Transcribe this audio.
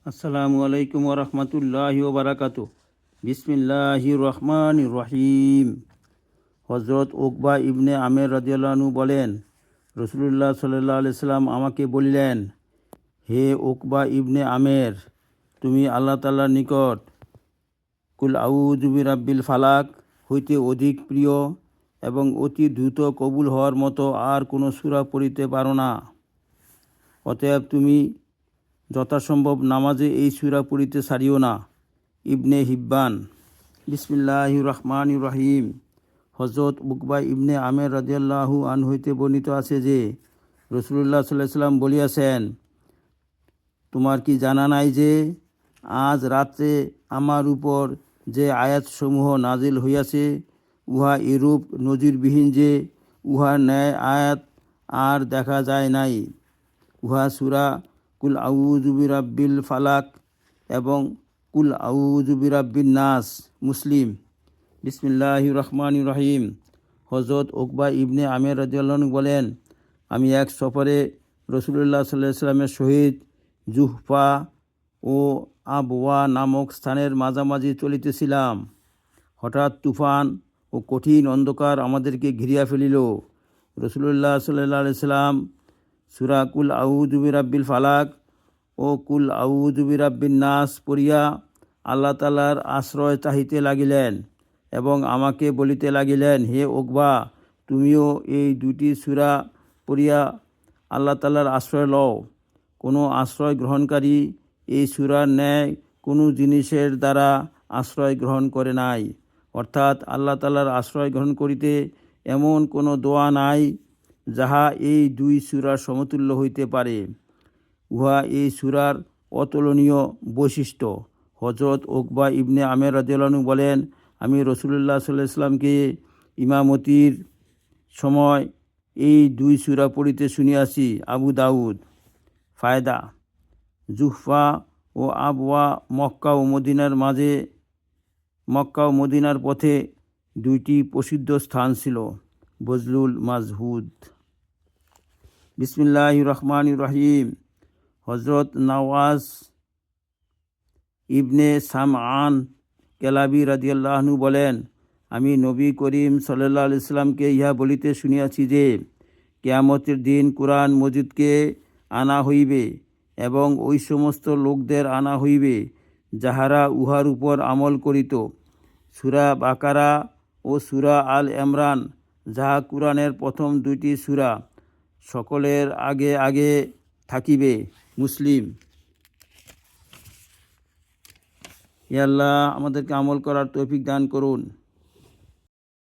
আসসালামু আলাইকুম ওরহমতুল্লাহি ওবারাকাতু। বিসমিল্লাহির রহমানির রহিম। হজরত উকবা ইবনে আমের রাদিয়াল্লাহু আনহু বলেন, রাসূলুল্লাহ সাল্লাল্লাহু আলাইহি সাল্লাম আমাকে বলিলেন, হে উকবা ইবনে আমের, তুমি আল্লাহ তাআলার নিকট কুল আউযু বিরাব্বিল ফালাক হইতে অধিক প্রিয় এবং অতি দ্রুত কবুল হওয়ার মতো আর কোনো সূরা পড়িতে পারো না। অতএব তুমি যথাসম্ভব নামাজে এই সূরা পড়িতে ছাড়িও না। ইবনে হিব্বান। বিসমিল্লাহির রহমানির রহিম। হযরত উকবা ইবনে আমের রাদিয়াল্লাহু আনহু হইতে বর্ণিত আছে যে রাসূলুল্লাহ সাল্লাল্লাহু আলাইহি সাল্লাম বলিয়াছেন, তোমার কি জানা নাই যে আজ রাত্রে আমার উপর যে আয়াতসমূহ নাজিল হইয়াছে উহা এরূপ নজিরবিহীন যে উহার ন্যায় আয়াত আর দেখা যায় নাই। উহা সূরা কুল আউযু বিরাব্বিল ফালাক এবং কুল আউযু বিরাব্বিন নাস। মুসলিম। বিসমিল্লাহির রহমানির রহিম। হযরত উকবা ইবনে আমের রাদিয়াল্লাহু আনহু বলেন, আমি এক সফরে রাসূলুল্লাহ সাল্লাল্লাহু আলাইহি সাল্লামের সহিত জুহফা ও আবওয়া নামক স্থানের মাঝামাঝি চলিতেছিলাম। হঠাৎ তুফান ও কঠিন অন্ধকার আমাদেরকে ঘিরিয়া ফেলিল। রাসূলুল্লাহ সাল্লাল্লাহু আলাইহি সাল্লাম সূরা কুল আউযু বিরাব্বিল ফালাক ও কুল আউযু বিরাব্বিন নাস পড়িয়া আল্লাহ তাআলার আশ্রয় চাহিতে লাগিলেন এবং আমাকে বলিতে লাগিলেন, হে উকবা, তুমিও এই দুটি সূরা পড়িয়া আল্লাহ তাআলার আশ্রয় লও। কোনো আশ্রয় গ্রহণকারী এই সূরার ন্যায় কোনো জিনিসের দ্বারা আশ্রয় গ্রহণ করে নাই, অর্থাৎ আল্লাহ তাআলার আশ্রয় গ্রহণ করিতে এমন কোনো দোয়া নাই যাহা এই দুই সূরার সমতুল্য হইতে পারে। উহা এই সূরার অতুলনীয় বৈশিষ্ট্য। হযরত উকবা ইবনে আমের রাদিয়াল্লাহু আনহু বলেন, আমি রাসূলুল্লাহ সাল্লাল্লাহু আলাইহি ওয়াসাল্লামকে ইমামতির সময় এই দুই সূরা পড়িতে শুনিয়াছি। আবু দাউদ। ফায়দা: জুহফা ও আবওয়া মক্কা ও মদিনার পথে দুইটি প্রসিদ্ধ স্থান ছিল। বজলুল মাজহুদ। বিসমিল্লাহির রহমানির রহিম। হযরত নওয়াজ ইবনে সামআন কেলাবী রাদিয়াল্লাহু আনহু বলেন, আমি নবী করিম সাল্লাল্লাহু আলাইহি সাল্লামকে ইহা বলিতে শুনিয়াছি যে কিয়ামতের দিন কুরআন মজিদকে আনা হইবে এবং ওই সমস্ত লোকদের আনা হইবে যাহারা উহার উপর আমল করিত। সূরা বাকারা ও সূরা আল ইমরান, যাহা কুরআনের প্রথম দুইটি সূরা, সকলের আগে আগে থাকিবে। মুসলিম। হে আল্লাহ, আমাদেরকে আমল করার তৌফিক দান করুন।